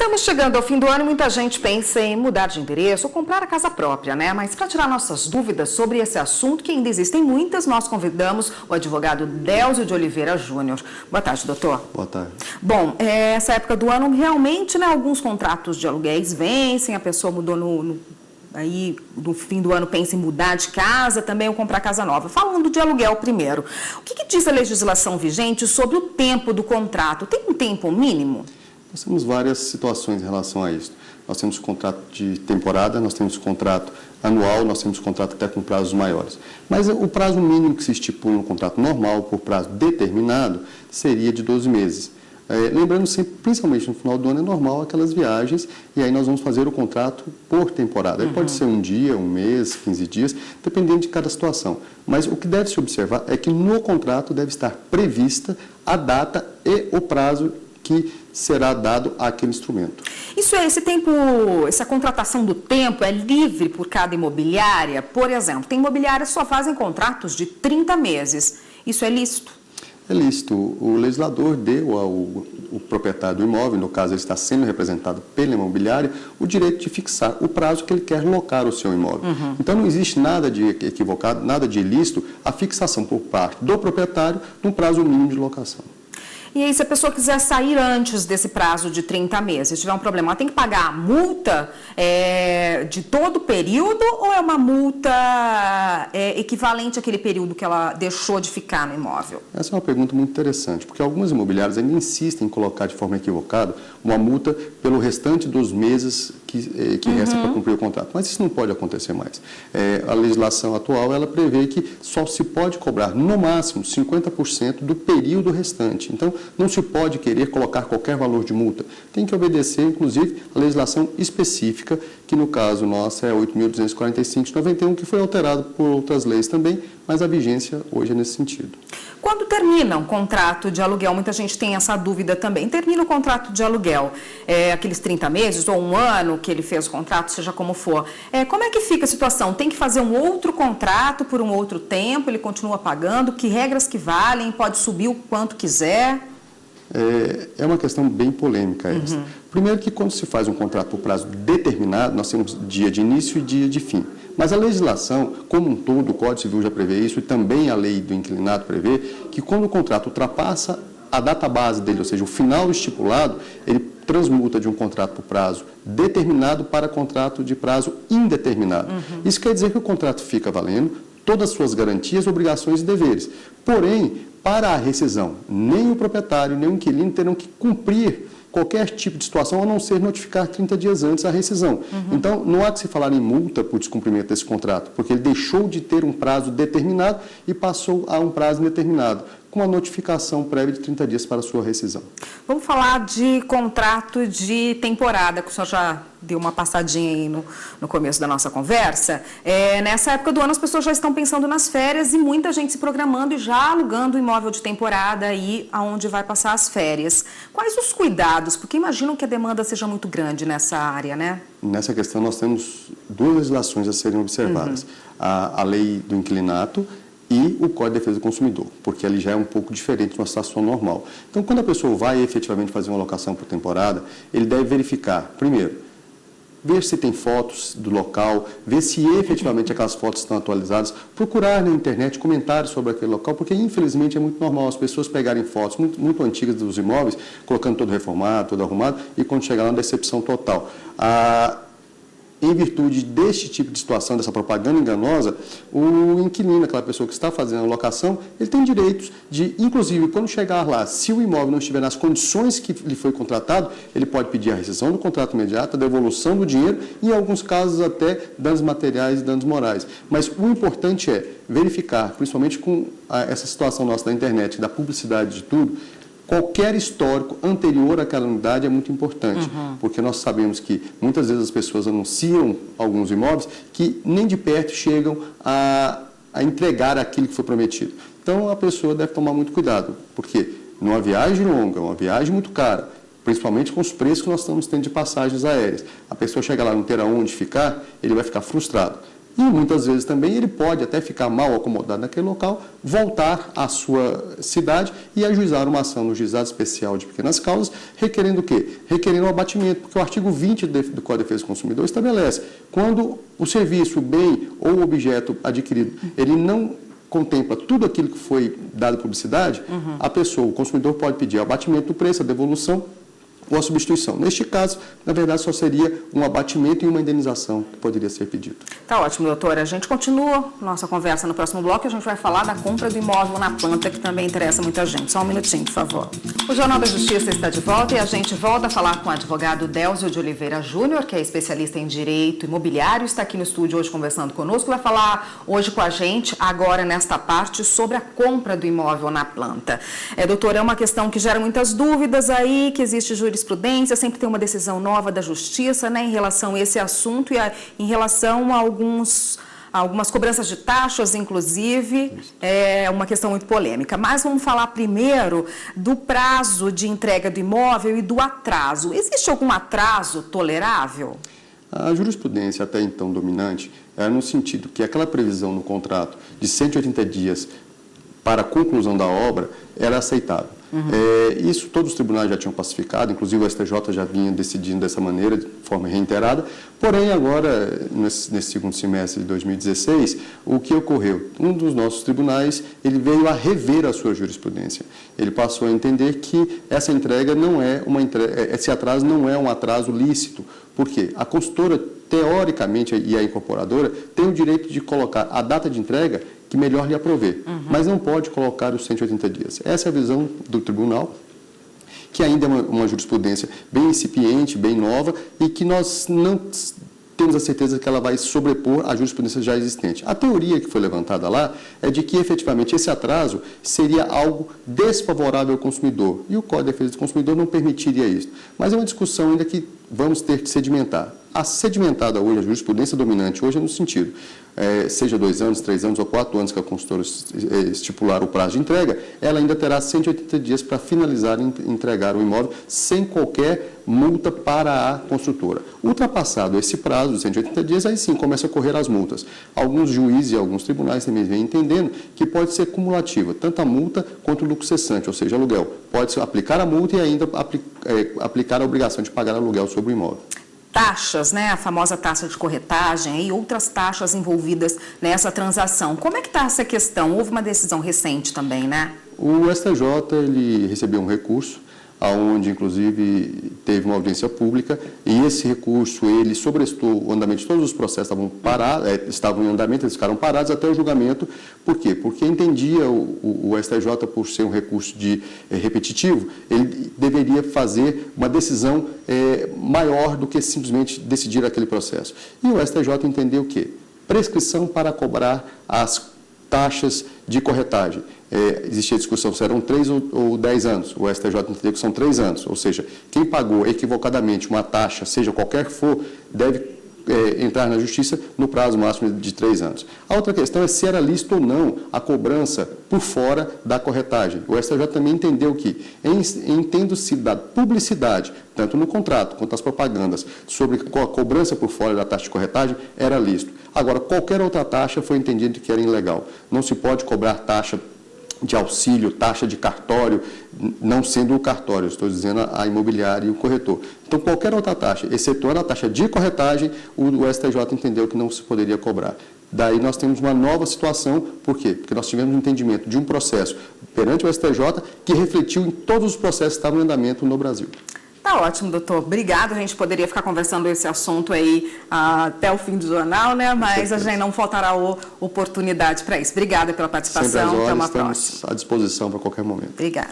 Estamos chegando ao fim do ano e muita gente pensa em mudar de endereço ou comprar a casa própria, né? Mas para tirar nossas dúvidas sobre esse assunto, que ainda existem muitas, nós convidamos o advogado Délcio de Oliveira Júnior. Boa tarde, doutor. Boa tarde. Bom, essa época do ano, realmente, né, alguns contratos de aluguéis vencem, a pessoa mudou aí no fim do ano pensa em mudar de casa, também ou comprar casa nova. Falando de aluguel primeiro, o que diz a legislação vigente sobre o tempo do contrato? Tem um tempo mínimo? Nós temos várias situações em relação a isso. Nós temos contrato de temporada, nós temos contrato anual, nós temos contrato até com prazos maiores. Mas o prazo mínimo que se estipula no contrato normal, por prazo determinado, seria de 12 meses. Lembrando sempre, principalmente no final do ano, é normal aquelas viagens, e aí nós vamos fazer o contrato por temporada. Aí pode ser um dia, um mês, 15 dias, dependendo de cada situação. Mas o que deve se observar é que no contrato deve estar prevista a data e o prazo que será dado àquele instrumento. Isso é, esse tempo, essa contratação do tempo é livre por cada imobiliária? Por exemplo, tem imobiliárias que só fazem contratos de 30 meses. Isso é lícito? É lícito. O legislador deu ao proprietário do imóvel, no caso ele está sendo representado pela imobiliária, o direito de fixar o prazo que ele quer locar o seu imóvel. Então não existe nada de equivocado, nada de ilícito a fixação por parte do proprietário de um prazo mínimo de locação. E aí, se a pessoa quiser sair antes desse prazo de 30 meses, se tiver um problema, ela tem que pagar a multa de todo o período ou é uma multa equivalente àquele período que ela deixou de ficar no imóvel? Essa é uma pergunta muito interessante, porque algumas imobiliárias ainda insistem em colocar de forma equivocada uma multa pelo restante dos meses que resta para cumprir o contrato. Mas isso não pode acontecer mais. A legislação atual, ela prevê que só se pode cobrar, no máximo, 50% do período restante. Então, não se pode querer colocar qualquer valor de multa. Tem que obedecer, inclusive, a legislação específica, que no caso nosso é 8.245 de 91, que foi alterado por outras leis também, mas a vigência hoje é nesse sentido. Quando termina um contrato de aluguel, muita gente tem essa dúvida também. Termina o contrato de aluguel, aqueles 30 meses ou um ano que ele fez o contrato, seja como for. Como é que fica a situação? Tem que fazer um outro contrato por um outro tempo? Ele continua pagando? Que regras que valem? Pode subir o quanto quiser? É uma questão bem polêmica essa. Primeiro que quando se faz um contrato por prazo determinado, nós temos dia de início e dia de fim. Mas a legislação, como um todo, o Código Civil já prevê isso, e também a lei do inquilinato prevê, que quando o contrato ultrapassa a data base dele, ou seja, o final estipulado, ele transmuta de um contrato por prazo determinado para contrato de prazo indeterminado. Isso quer dizer que o contrato fica valendo todas as suas garantias, obrigações e deveres. Porém, para a rescisão, nem o proprietário, nem o inquilino terão que cumprir qualquer tipo de situação, a não ser notificar 30 dias antes a rescisão. Então, não há que se falar em multa por descumprimento desse contrato, porque ele deixou de ter um prazo determinado e passou a um prazo indeterminado, com a notificação prévia de 30 dias para a sua rescisão. Vamos falar de contrato de temporada, que o senhor já deu uma passadinha aí no começo da nossa conversa. Nessa época do ano, as pessoas já estão pensando nas férias e muita gente se programando e já alugando o imóvel de temporada aí aonde vai passar as férias. Quais os cuidados? Porque imaginam que a demanda seja muito grande nessa área, né? Nessa questão, nós temos duas legislações a serem observadas. A lei do inquilinato e o Código de Defesa do Consumidor, porque ali já é um pouco diferente de uma situação normal. Então, quando a pessoa vai efetivamente fazer uma locação por temporada, ele deve verificar, primeiro, ver se tem fotos do local, ver se efetivamente aquelas fotos estão atualizadas, procurar na internet comentários sobre aquele local, porque infelizmente é muito normal as pessoas pegarem fotos muito antigas dos imóveis, colocando todo reformado, todo arrumado, e quando chegar lá, uma decepção total. Em virtude deste tipo de situação, dessa propaganda enganosa, o inquilino, aquela pessoa que está fazendo a locação, ele tem direitos de, inclusive, quando chegar lá, se o imóvel não estiver nas condições que lhe foi contratado, ele pode pedir a rescisão do contrato imediato, a devolução do dinheiro e, em alguns casos, até danos materiais e danos morais. Mas o importante é verificar, principalmente com essa situação nossa da internet, da publicidade de tudo, qualquer histórico anterior àquela unidade é muito importante, porque nós sabemos que muitas vezes as pessoas anunciam alguns imóveis que nem de perto chegam a entregar aquilo que foi prometido. Então, a pessoa deve tomar muito cuidado, porque numa viagem longa, uma viagem muito cara, principalmente com os preços que nós estamos tendo de passagens aéreas, a pessoa chega lá e não ter aonde ficar, ele vai ficar frustrado. E muitas vezes também ele pode até ficar mal acomodado naquele local, voltar à sua cidade e ajuizar uma ação no Juizado Especial de Pequenas Causas, requerendo o quê? Requerendo o abatimento, porque o artigo 20 do Código de Defesa do Consumidor estabelece, quando o serviço, o bem ou o objeto adquirido, ele não contempla tudo aquilo que foi dado publicidade, a pessoa, o consumidor pode pedir o abatimento do preço, a devolução ou a substituição. Neste caso, na verdade, só seria um abatimento e uma indenização que poderia ser pedido. Tá ótimo, doutora. A gente continua nossa conversa no próximo bloco e a gente vai falar da compra do imóvel na planta, que também interessa muita gente. Só um minutinho, por favor. O Jornal da Justiça está de volta e a gente volta a falar com o advogado Délcio de Oliveira Júnior, que é especialista em direito imobiliário, está aqui no estúdio hoje conversando conosco, vai falar hoje com a gente, agora nesta parte, sobre a compra do imóvel na planta. Doutora, é uma questão que gera muitas dúvidas aí, que existe jurisprudência, sempre tem uma decisão nova da Justiça, né, em relação a esse assunto e em relação a algumas cobranças de taxas, inclusive, é uma questão muito polêmica. Mas vamos falar primeiro do prazo de entrega do imóvel e do atraso. Existe algum atraso tolerável? A jurisprudência até então dominante era no sentido que aquela previsão no contrato de 180 dias para a conclusão da obra era aceitável. Isso todos os tribunais já tinham pacificado, inclusive o STJ já vinha decidindo dessa maneira, de forma reiterada. Porém, agora, nesse segundo semestre de 2016, o que ocorreu? Um dos nossos tribunais, ele veio a rever a sua jurisprudência. Ele passou a entender que essa entrega não é esse atraso não é um atraso lícito. Por quê? A consultora, teoricamente, e a incorporadora, tem o direito de colocar a data de entrega que melhor lhe aprover, mas não pode colocar os 180 dias. Essa é a visão do tribunal, que ainda é uma jurisprudência bem incipiente, bem nova, e que nós não temos a certeza que ela vai sobrepor a jurisprudência já existente. A teoria que foi levantada lá é de que, efetivamente, esse atraso seria algo desfavorável ao consumidor, e o Código de Defesa do Consumidor não permitiria isso. Mas é uma discussão ainda que vamos ter que sedimentar. A sedimentada hoje, a jurisprudência dominante hoje é no sentido, seja 2 anos, 3 anos ou 4 anos que a consultora estipular o prazo de entrega, ela ainda terá 180 dias para finalizar e entregar o imóvel sem qualquer multa para a construtora. Ultrapassado esse prazo de 180 dias, aí sim começa a correr as multas. Alguns juízes e alguns tribunais também vêm entendendo que pode ser cumulativa, tanto a multa quanto o lucro cessante, ou seja, aluguel. Pode-se aplicar a multa e ainda aplicar a obrigação de pagar aluguel sobre o imóvel. Taxas, né, a famosa taxa de corretagem e outras taxas envolvidas nessa transação. Como é que está essa questão? Houve uma decisão recente também, né? O STJ ele recebeu um recurso, onde inclusive teve uma audiência pública, e esse recurso ele sobrestou o andamento de todos os processos, estavam em andamento, eles ficaram parados até o julgamento. Por quê? Porque entendia o STJ, por ser um recurso repetitivo, ele deveria fazer uma decisão maior do que simplesmente decidir aquele processo. E o STJ entendeu o quê? Prescrição para cobrar as taxas de corretagem. Existia discussão se eram 3 ou 10 anos. O STJ entendeu que são 3 anos. Ou seja, quem pagou equivocadamente uma taxa, seja qualquer que for, deve entrar na justiça no prazo máximo de 3 anos. A outra questão é se era lícito ou não a cobrança por fora da corretagem. O STJ também entendeu que, entendo-se da publicidade, tanto no contrato quanto as propagandas, sobre a cobrança por fora da taxa de corretagem, era lícito. Agora, qualquer outra taxa foi entendido que era ilegal. Não se pode cobrar taxa de auxílio, taxa de cartório, não sendo o cartório, estou dizendo a imobiliária e o corretor. Então, qualquer outra taxa, excetuando a taxa de corretagem, o STJ entendeu que não se poderia cobrar. Daí nós temos uma nova situação, por quê? Porque nós tivemos um entendimento de um processo perante o STJ que refletiu em todos os processos que estavam em andamento no Brasil. Tá ótimo, doutor. Obrigada. A gente poderia ficar conversando esse assunto aí até o fim do jornal, né? Mas a gente não faltará oportunidade para isso. Obrigada pela participação. Sempre às horas, até uma estamos próxima. à disposição para qualquer momento. Obrigada.